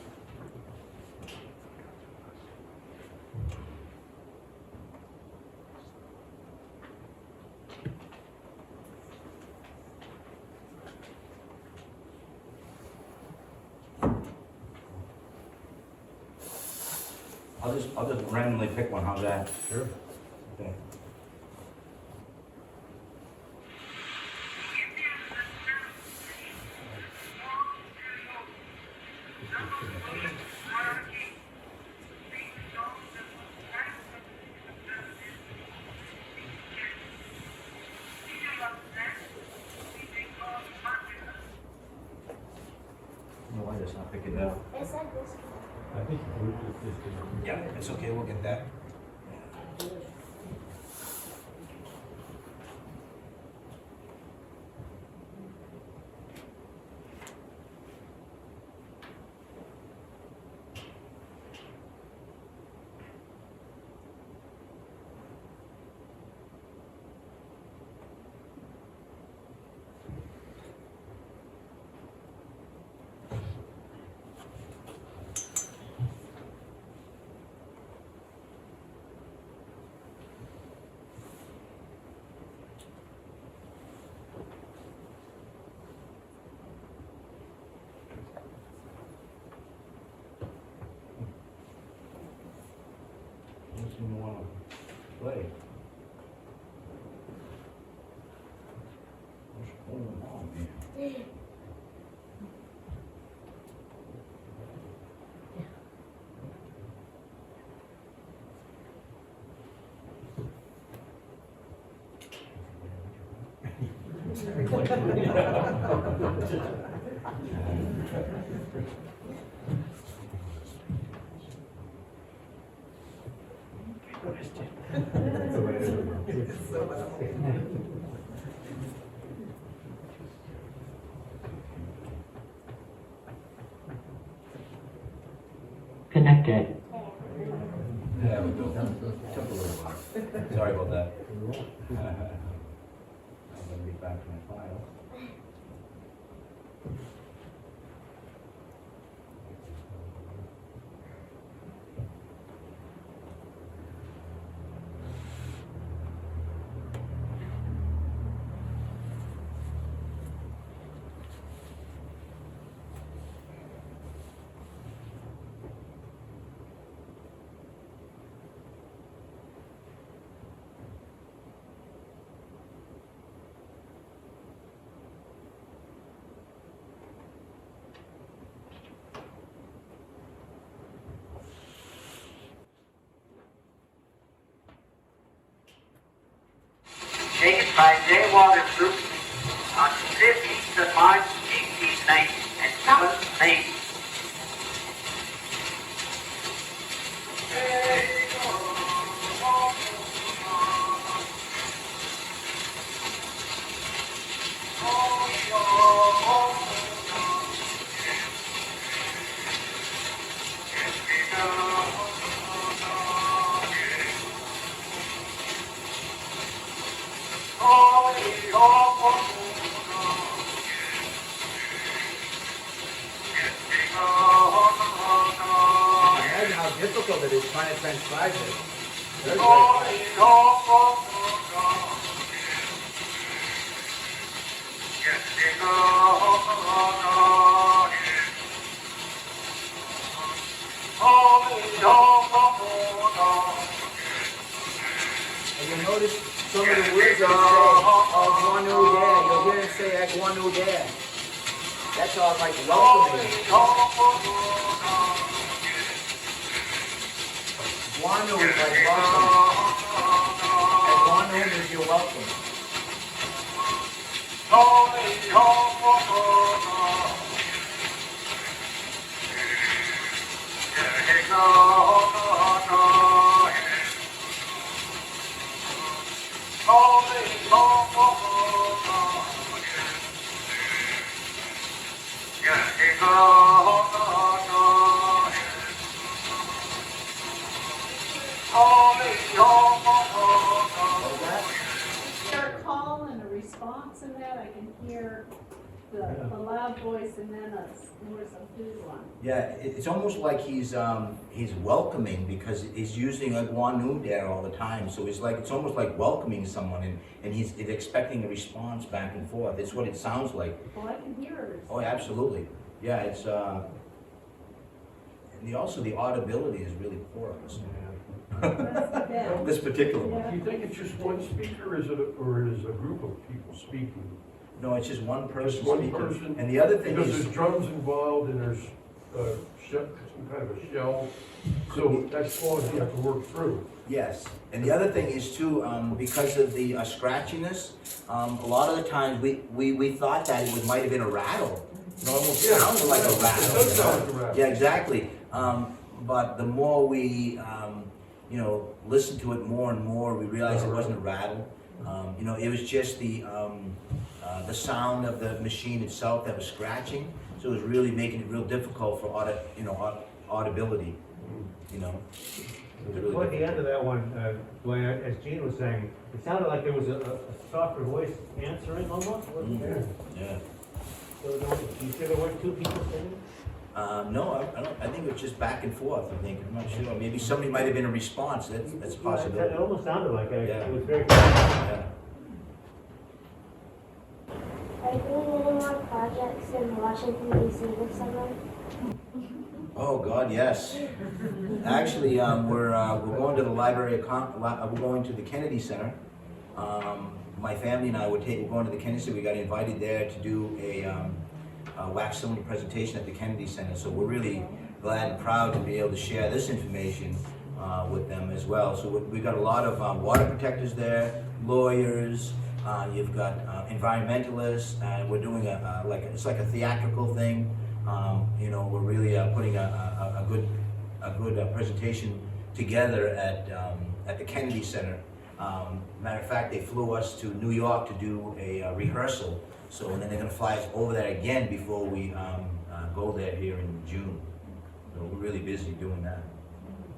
I'll just randomly pick one, how's that? Sure. Okay. No, why does not pick it up? They said this. I think Bluetooth is good. Yeah, it's okay, we'll get that. Makes me want to play. What's going on here? Connected. Yeah, we go. Took a little while. Sorry about that. I'm gonna be back to my file. Taken by Jesse Walter Fewkes on the 15th of March, 1897, Maine. Imagine how difficult it is trying to transcribe this. Very good. And you'll notice some of the words that say, guanu there, you'll hear it say, guanu there. That's all like welcoming. Guanu is like welcome. Guanu is you're welcome. Hear a call and a response in that, I can hear the loud voice and then a more subdued one. Yeah, it's almost like he's welcoming because he's using a guanu there all the time. So it's almost like welcoming someone and he's expecting a response back and forth. It's what it sounds like. Oh, I can hear it. Oh, absolutely. Yeah, it's also the audibility is really poor on this. Yeah. This particular one. Do you think it's just one speaker, or is it a group of people speaking? No, it's just one person Just one speaking. person? And the other thing Because is, there's drums involved and there's some kind of a shell, so that's all you have to work through. yes, and the other thing is too, because of the scratchiness, a lot of the times we thought that it might have been a rattle. It almost Yeah. sounded like a It rattle. does sound like a rattle. Yeah, exactly. But the more we, listen to it more and more, we realized it wasn't a rattle. It was just the sound of the machine itself that was scratching. So it was really making it real difficult for audibility. It was really Toward the difficult. end of that one, Dwayne, as Gene was saying, it sounded like there was a softer voice answering almost, wasn't there? Yeah. So, do you say there weren't two people singing? No, I don't. I think it was just back and forth. I think I'm not sure. Maybe somebody might have been a response. That's a possibility. It almost sounded like it. Yeah. It was very. Yeah. Are you doing any more projects in Washington DC this summer? Oh God, yes. Actually, we're going to the Library of we're going to the Kennedy Center. My family and I we're going to the Kennedy Center. We got invited there to do a wax cylinder presentation at the Kennedy Center. So we're really glad and proud to be able to share this information with them as well. So we've got a lot of water protectors there, lawyers. You've got environmentalists, and we're doing it's like a theatrical thing. We're really putting a good presentation together at the Kennedy Center. Matter of fact, they flew us to New York to do a rehearsal. So, and then they're going to fly us over there again before we go there here in June. So we're really busy doing that.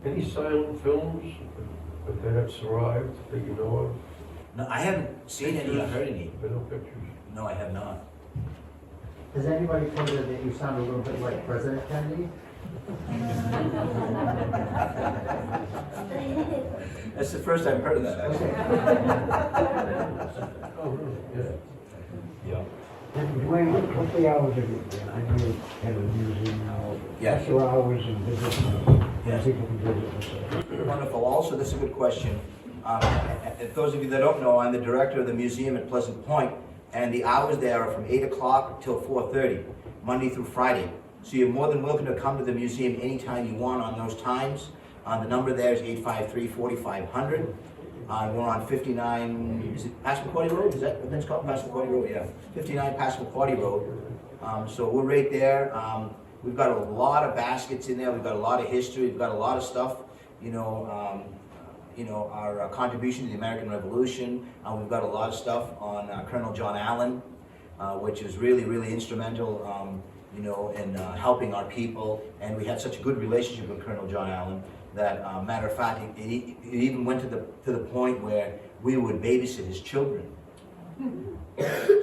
Any silent films that have survived that you know of? No, I haven't seen any or heard any. No pictures? No, I have not. Has anybody told you that you sound a little bit like President Kennedy? That's the first I've heard of that, actually. Oh, really? Yeah. Yeah. Dwayne, what the hours are you doing? I know you have a museum now. Yeah. What's your hours and visits? Yeah. People can visit. Wonderful. Also, this is a good question. If those of you that don't know, I'm the director of the museum at Pleasant Point, and the hours there are from 8 o'clock till 4:30, Monday through Friday. So you're more than welcome to come to the museum anytime you want on those times. The number there is 853-4500. We're on 59, is it Passamaquoddy Road? Is that what that's called? Passamaquoddy Road, yeah. 59 Passamaquoddy Road. So we're right there. We've got a lot of baskets in there. We've got a lot of history. We've got a lot of stuff, our contribution to the American Revolution. We've got a lot of stuff on Colonel John Allen, which is really, really instrumental, in helping our people. And we had such a good relationship with Colonel John Allen that, matter of fact, it even went to the point where we would babysit his children.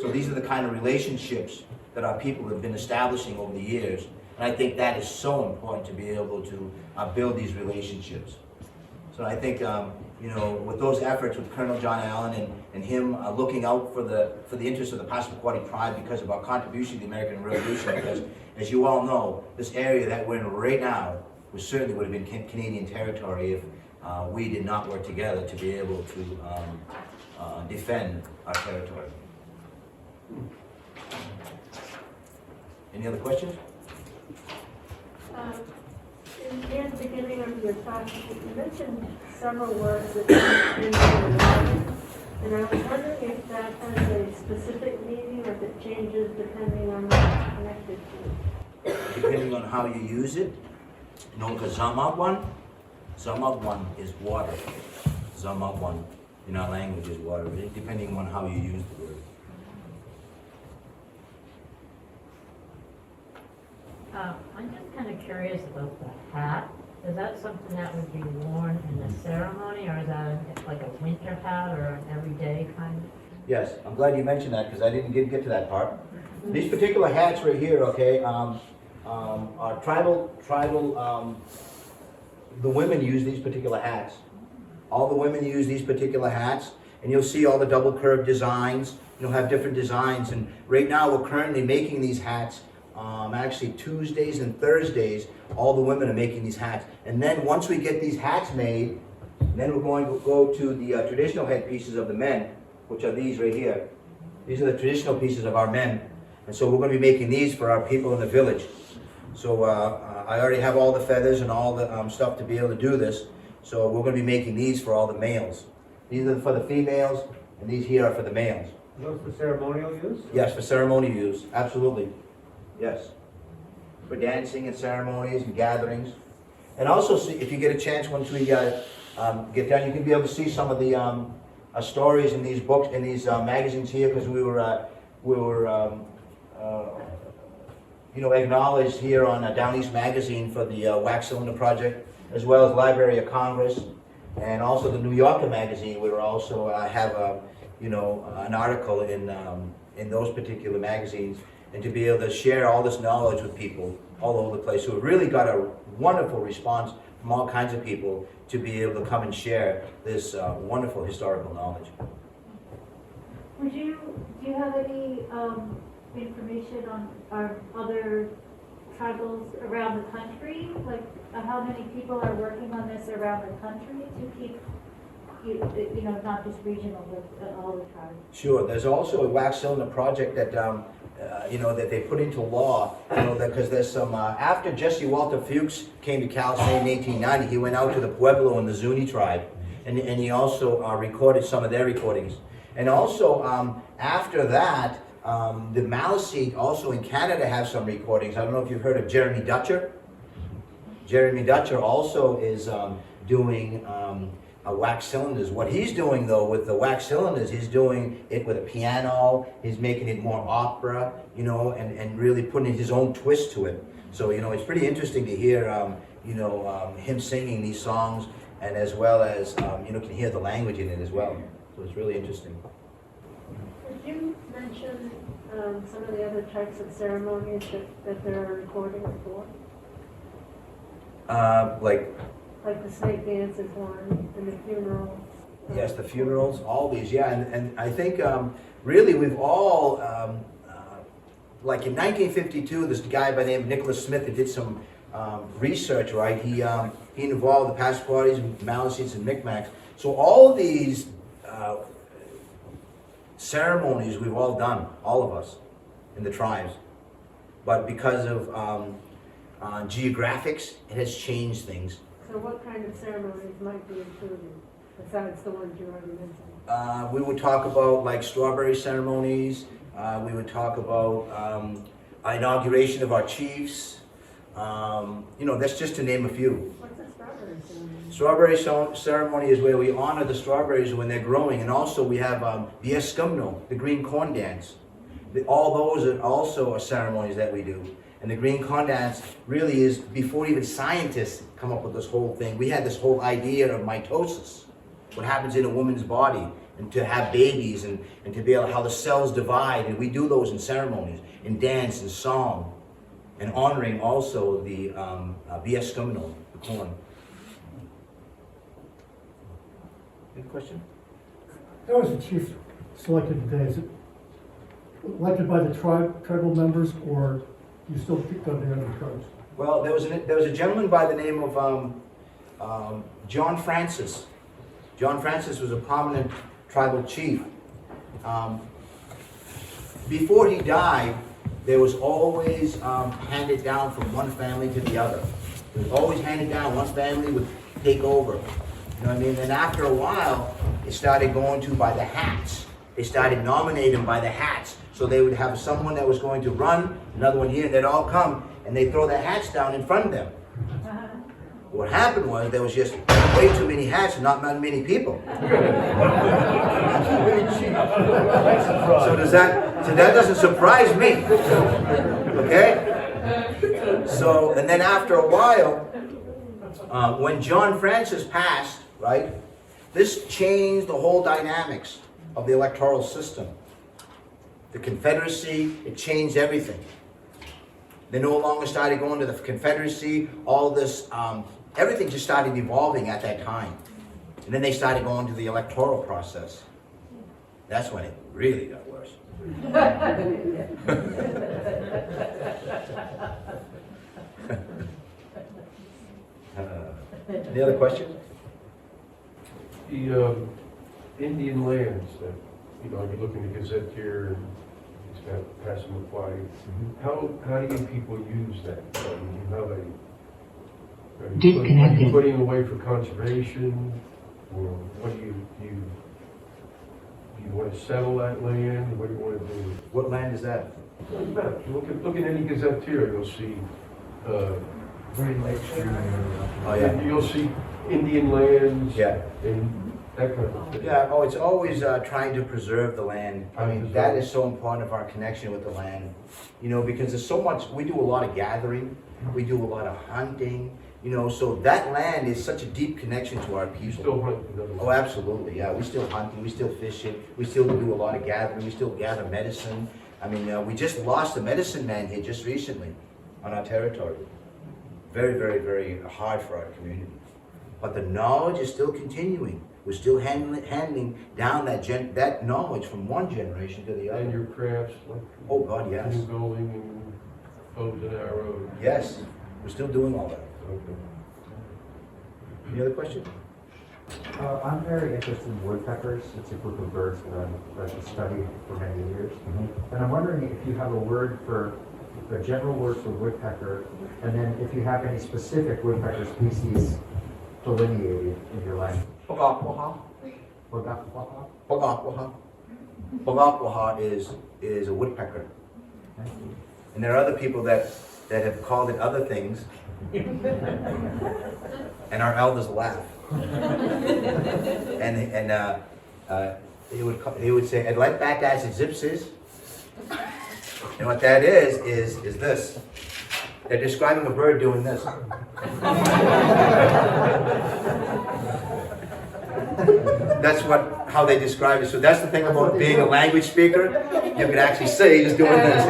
So these are the kind of relationships that our people have been establishing over the years. And I think that is so important to be able to build these relationships. So I think, with those efforts with Colonel John Allen and him looking out for the interests of the Passamaquoddy tribe because of our contribution to the American Revolution, because as you all know, this area that we're in right now certainly would have been Canadian territory if we did not work together to be able to defend our territory. Any other questions? In the beginning of your talk, you mentioned several words that didn't and I was wondering if that has a specific meaning or if it changes depending on what it's connected to. Depending on how you use it. Because Zamagwan is water. Zamagwan in our language is water, depending on how you use the word. I'm just kind of curious about the hat. Is that something that would be worn in a ceremony, or is that like a winter hat or an everyday kind of? Yes, I'm glad you mentioned that because I didn't get to that part. These particular hats right here, okay, are tribal, the women use these particular hats. All the women use these particular hats, and you'll see all the double curved designs. You'll have different designs, and right now we're currently making these hats actually Tuesdays and Thursdays, all the women are making these hats. And then once we get these hats made, then we're going to go to the traditional headpieces of the men, which are these right here. These are the traditional pieces of our men. And so we're going to be making these for our people in the village. So I already have all the feathers and all the stuff to be able to do this. So we're going to be making these for all the males. These are for the females, and these here are for the males. Are those for ceremonial use? Yes, for ceremonial use, absolutely. Yes. For dancing and ceremonies and gatherings. And also, see, if you get a chance, once we get done, you can be able to see some of the stories in these books, in these magazines here, because we were you know, acknowledged here on Down East Magazine for the wax cylinder project, as well as Library of Congress, and also the New Yorker magazine. We were also have you know, an article in those particular magazines, and to be able to share all this knowledge with people all over the place. So it really got a wonderful response from all kinds of people to be able to come and share this wonderful historical knowledge. Do you have any information on other tribals around the country? Like how many people are working on this around the country to keep, you know, not just regional, but all the tribes? Sure. There's also a wax cylinder project that you know, that they put into law, you know, because there's some, after Jesse Walter Fewkes came to Calais in 1890, he went out to the Pueblo and the Zuni tribe, and he also recorded some of their recordings. And also, after that, the Maliseet also in Canada have some recordings. I don't know if you've heard of Jeremy Dutcher. Jeremy Dutcher also is doing wax cylinders. What he's doing though with the wax cylinders, he's doing it with a piano, he's making it more opera, you know, and really putting his own twist to it. So, you know, it's pretty interesting to hear, you know, him singing these songs, and as well as, you know, can hear the language in it as well. So it's really interesting. Did you mention some of the other types of ceremonies that there are recordings for? Like the snake dance is one, and the funeral. Yes, the funerals, all these, yeah, and I think really we've all, like in 1952, this guy by the name of Nicholas Smith that did some research, right? He involved the Passamaquoddies, Maliseets, and Micmacs. So all of these ceremonies we've all done, all of us in the tribes, but because of geographics, it has changed things. So what kind of ceremonies might be included, besides the ones you already mentioned? We would talk about like strawberry ceremonies. We would talk about inauguration of our chiefs. You know, that's just to name a few. What's a strawberry ceremony? Strawberry ceremony is where we honor the strawberries when they're growing, and also we have the Escumno, the green corn dance. All those are also ceremonies that we do. And the green corn dance really is before even scientists come up with this whole thing. We had this whole idea of mitosis, what happens in a woman's body, and to have babies, and to be able how the cells divide. And we do those in ceremonies, in dance and song, and honoring also the Escumno, the corn. Any question? How is the chief selected today? Is it elected by the tribal members, or you still pick on the other tribes? Well, there was a gentleman by the name of John Francis. John Francis was a prominent tribal chief. Before he died, there was always handed down from one family to the other. It was always handed down. One family would take over. You know what I mean? And after a while, it started going to by the hats. They started nominating by the hats. So they would have someone that was going to run, another one here, and they'd all come, and they'd throw their hats down in front of them. What happened was there was just way too many hats and not many people. So that doesn't surprise me. Okay? So, and then after a while, when John Francis passed, right, this changed the whole dynamics of the electoral system. The Confederacy, it changed everything. They no longer started going to the Confederacy, all this, everything just started evolving at that time. And then they started going to the electoral process. That's when it really got worse. Any other questions? The Indian lands that, you know, you look in the Gazette here, and it's got Passamaquoddy. How do you people use that? How they, are you putting away for conservation, or what do you want to settle that land? What do you want to do? What land is that? Look at any gazetteer, you'll see, Green Lake Street. Oh, yeah. you'll see Indian lands. Yeah. And that kind of thing. Yeah, oh, it's always trying to preserve the land. I mean, that is so important of our connection with the land. You know, because there's so much, we do a lot of gathering, we do a lot of hunting, you know, so that land is such a deep connection to our people. Still hunt. Oh, absolutely, yeah. We still hunting, we still fishing, we still do a lot of gathering, we still gather medicine. I mean, we just lost a medicine man here just recently on our territory. Very, very, very hard for our community. But the knowledge is still continuing. We're still handling down that knowledge from one generation to the other. And your crafts, like. Oh, God, yes. Building and bows and arrows. Yes, we're still doing all that. Okay. Any other questions? I'm very interested in woodpeckers. It's a group of birds that I've studied for many years. And I'm wondering if you have a general word for woodpecker, and then if you have any specific woodpecker species delineated in your language. Pagakwaha. Pagakwaha? Pagakwaha. Pagakwaha is a woodpecker. And there are other people that have called it other things. And our elders laugh. And he would say, I'd like back as it zips is. And what that is this. They're describing a bird doing this. That's how they describe it. So that's the thing about being a language speaker. You can actually say he's doing this.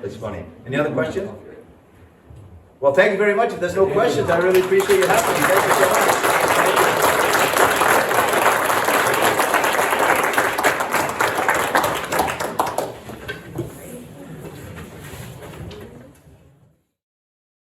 It's funny. Any other questions? Well, thank you very much. If there's no questions, I really appreciate you having me. Thank you so much.